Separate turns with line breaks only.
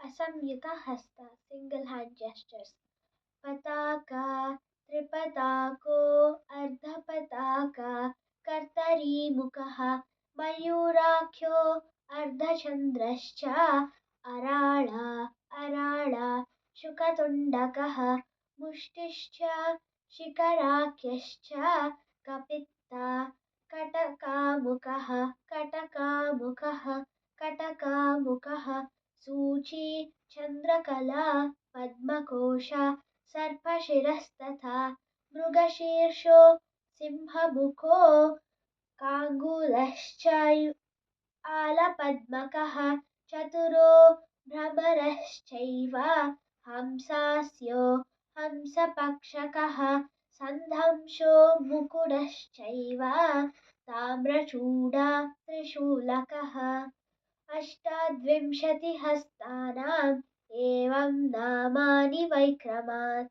असंयुतहस्त single hand gestures. पताका त्रिपताको अर्धपताका कर्तरीमुखः मयूराख्यो अर्धचन्द्रश्च अराळा अराळा शुकतुण्डकः मुष्टिश्च शिखराख्यश्च कपित्ता कटकामुखः कटकामुखः कटकामुखः सूची चन्द्रकला पद्मकोश सर्पशिरस्तथा मृगशीर्षो सिंहमुखो काङ्गूलश्च आलपद्मकः चतुरो भ्रमरश्चैव हंसास्यो हंसपक्षकः सन्धंशो मुकुटश्चैव ताम्रचूडा त्रिशूलकः अष्टाविंशतिहस्तानाम् एवं नामानि वैक्रमात्।